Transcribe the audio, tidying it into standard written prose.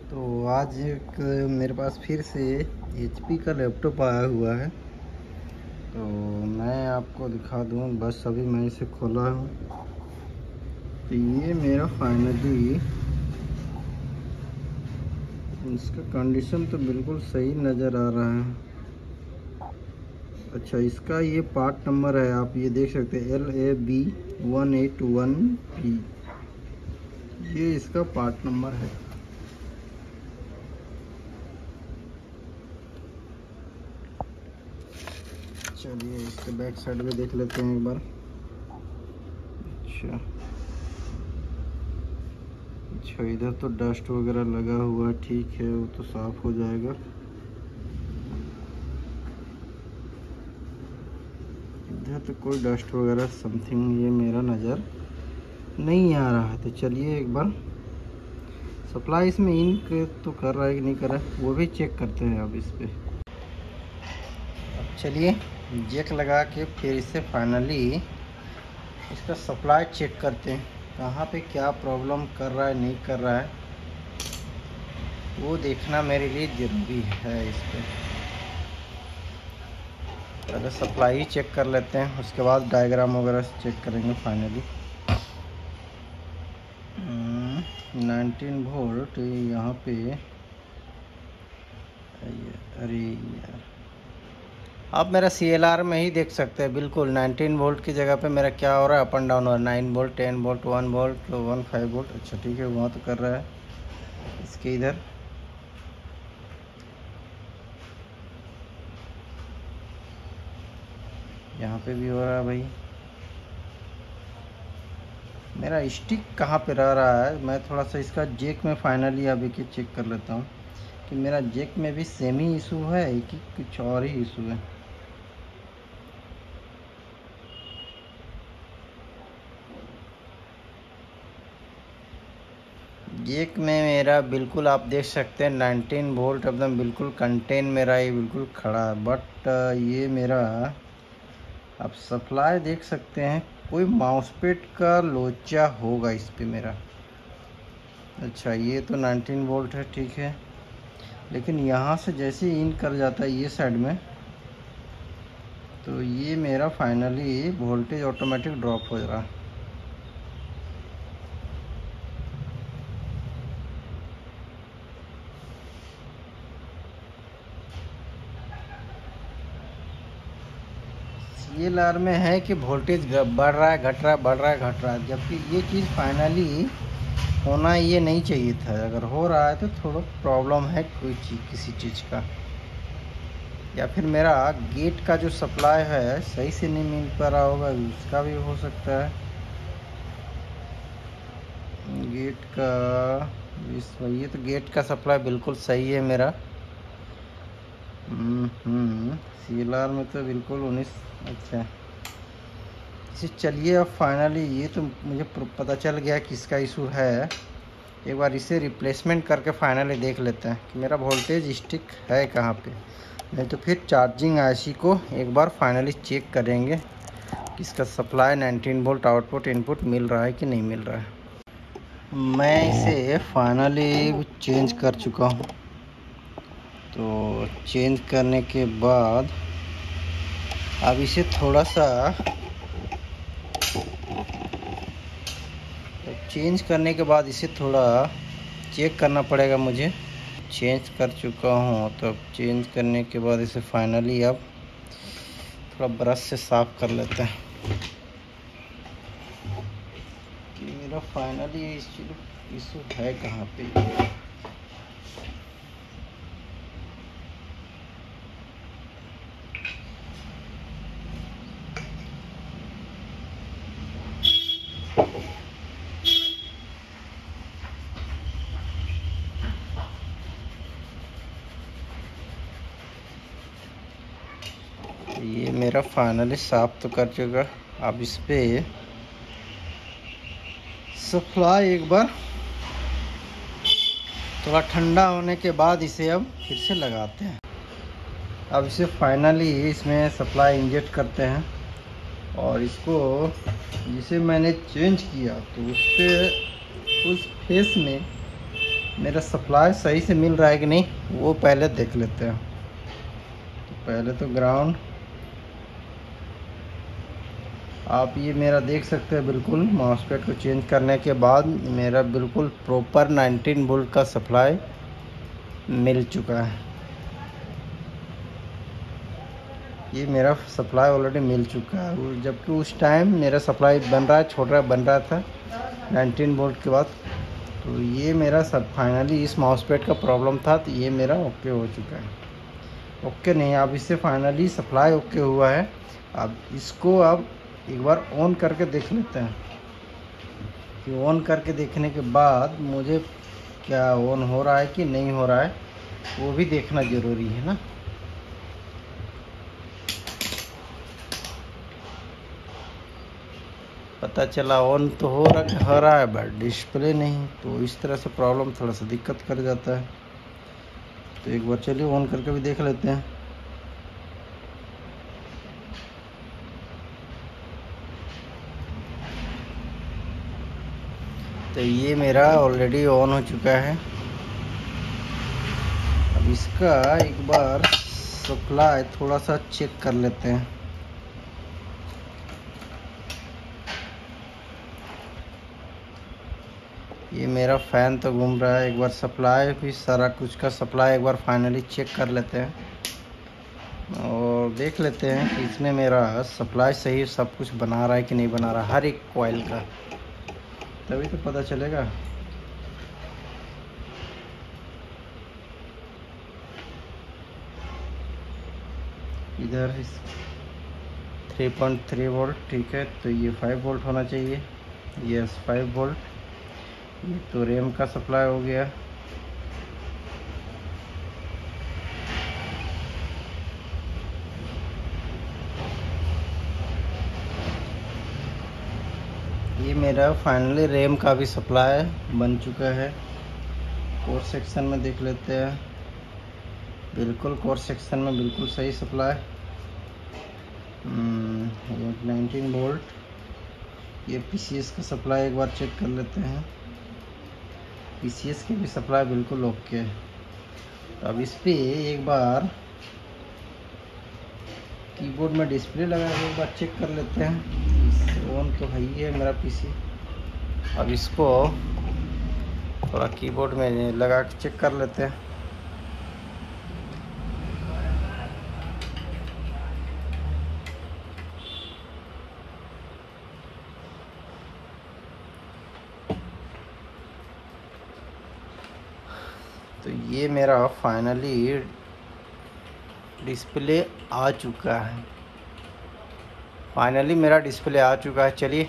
तो आज एक मेरे पास फिर से HP का लैपटॉप आया हुआ है, तो मैं आपको दिखा दूं। बस अभी मैं इसे खोला हूं, तो ये मेरा फाइनली इसका कंडीशन तो बिल्कुल सही नज़र आ रहा है। अच्छा, इसका ये पार्ट नंबर है, आप ये देख सकते हैं LAB181P, ये इसका पार्ट नंबर है। चलिए इसके बैक साइड में देख लेते हैं एक बार। अच्छा, इधर तो डस्ट वगैरह लगा हुआ है, ठीक है, वो तो साफ हो जाएगा। इधर तो कोई डस्ट वगैरह समथिंग ये मेरा नज़र नहीं आ रहा है। तो चलिए एक बार सप्लाई इसमें इंक तो कर रहा है कि नहीं कर रहा है वो भी चेक करते हैं अब इस पे। अब चलिए जैक लगा के फिर इससे फाइनली इसका सप्लाई चेक करते हैं, कहाँ पे क्या प्रॉब्लम कर रहा है नहीं कर रहा है, वो देखना मेरे लिए ज़रूरी है। इस पर पहले सप्लाई ही चेक कर लेते हैं, उसके बाद डायग्राम वगैरह चेक करेंगे फाइनली। 19 वोल्ट यहाँ पे, अरे यार, आप मेरा CLR में ही देख सकते हैं। बिल्कुल 19 वोल्ट की जगह पे मेरा क्या हो रहा है, अप एंड डाउन हो रहा है। 9 वोल्ट, 10 वोल्ट, 1 वोल्ट, 15 वोल्ट। अच्छा ठीक है, वहाँ तो कर रहा है। इसके इधर यहाँ पे भी हो रहा है भाई। मेरा स्टिक कहाँ पे रह रहा है, मैं थोड़ा सा इसका जैक में फाइनली अभी के चेक कर लेता हूँ कि मेरा जैक में भी सेम ही इशू है कि कुछ और ही इशू है। जैक में मेरा बिल्कुल आप देख सकते हैं 19 वोल्ट एकदम बिल्कुल कंटेन मेरा ये बिल्कुल खड़ा है। बट ये मेरा आप सप्लाई देख सकते हैं, कोई माउसपैड का लोचा होगा इस पे मेरा। अच्छा, ये तो 19 वोल्ट है, ठीक है, लेकिन यहाँ से जैसे इन कर जाता है ये साइड में, तो ये मेरा फाइनली वोल्टेज ऑटोमेटिक ड्रॉप हो रहा है। CLR में है कि वोल्टेज बढ़ रहा है, घट रहा है, बढ़ रहा है, घट रहा है, जबकि ये चीज़ फाइनली होना ये नहीं चाहिए था। अगर हो रहा है तो थोड़ा प्रॉब्लम है कोई चीज़, किसी चीज़ का, या फिर मेरा गेट का जो सप्लाई है सही से नहीं मिल पा रहा होगा, उसका भी हो सकता है। गेट का ये तो गेट का सप्लाई बिल्कुल सही है मेरा। CLR में तो बिल्कुल 19। अच्छा, इसे चलिए अब फाइनली ये तो मुझे पता चल गया किसका इशू है। एक बार इसे रिप्लेसमेंट करके फाइनली देख लेते हैं कि मेरा वोल्टेज स्टिक है कहाँ पे। नहीं तो फिर चार्जिंग IC को एक बार फाइनली चेक करेंगे कि इसका सप्लाई 19 वोल्ट आउटपुट इनपुट मिल रहा है कि नहीं मिल रहा है। मैं इसे फाइनली चेंज कर चुका हूँ। तो चेंज करने के बाद अब इसे थोड़ा सा चेंज करने के बाद इसे थोड़ा चेक करना पड़ेगा मुझे। चेंज कर चुका हूँ, तो अब चेंज करने के बाद इसे फाइनली अब थोड़ा ब्रश से साफ कर लेते हैं कि मेरा फाइनली इशू है कहाँ पे। ये मेरा फाइनली साफ तो कर चुका। अब इस पे सप्लाई एक बार थोड़ा ठंडा होने के बाद इसे अब फिर से लगाते हैं। अब इसे फाइनली इसमें सप्लाई इंजेक्ट करते हैं और इसको जिसे मैंने चेंज किया तो उस फेस में मेरा सप्लाई सही से मिल रहा है कि नहीं वो पहले देख लेते हैं। तो पहले तो ग्राउंड आप ये मेरा देख सकते हैं, बिल्कुल मॉसफेट को चेंज करने के बाद मेरा बिल्कुल प्रॉपर 19 वोल्ट का सप्लाई मिल चुका है। ये मेरा सप्लाई ऑलरेडी मिल चुका है, जबकि उस टाइम मेरा सप्लाई बन रहा था 19 वोल्ट के बाद। तो ये मेरा सब फाइनली इस माउसपैड का प्रॉब्लम था, तो ये मेरा ओके हो चुका है। ओके नहीं, अब इससे फाइनली सप्लाई ओके हुआ है। अब इसको अब एक बार ऑन करके देख लेते हैं कि ऑन करके देखने के बाद मुझे क्या ऑन हो रहा है कि नहीं हो रहा है, वो भी देखना ज़रूरी है ना। पता चला ऑन तो हो रहा है बट डिस्प्ले नहीं, तो इस तरह से प्रॉब्लम थोड़ा सा दिक्कत कर जाता है। तो एक बार चलिए ऑन करके भी देख लेते हैं। तो ये मेरा ऑलरेडी ऑन हो चुका है। अब इसका एक बार सप्लाई थोड़ा सा चेक कर लेते हैं। ये मेरा फ़ैन तो घूम रहा है, एक बार सप्लाई भी सारा कुछ का सप्लाई एक बार फाइनली चेक कर लेते हैं और देख लेते हैं कि इसमें मेरा सप्लाई सही सब कुछ बना रहा है कि नहीं बना रहा, हर एक कॉइल का, तभी तो पता चलेगा। इधर 3.3 वोल्ट ठीक है, तो ये 5 वोल्ट होना चाहिए। Yes 5 volt. ये तो रैम का सप्लाई हो गया। ये मेरा फाइनली रैम का भी सप्लाई बन चुका है। कोर सेक्शन में देख लेते हैं, बिल्कुल कोर सेक्शन में बिल्कुल सही सप्लाई। 19 वोल्ट। ये पीसीएस का सप्लाई एक बार चेक कर लेते हैं। पीसीएस की भी सप्लाई बिल्कुल ओके है। तो अब इस पे एक बार कीबोर्ड में डिस्प्ले लगा के एक बार चेक कर लेते हैं। ऑन तो है ही है मेरा पीसी। अब इसको थोड़ा कीबोर्ड में लगा के चेक कर लेते हैं। तो ये मेरा फाइनली डिस्प्ले आ चुका है। चलिए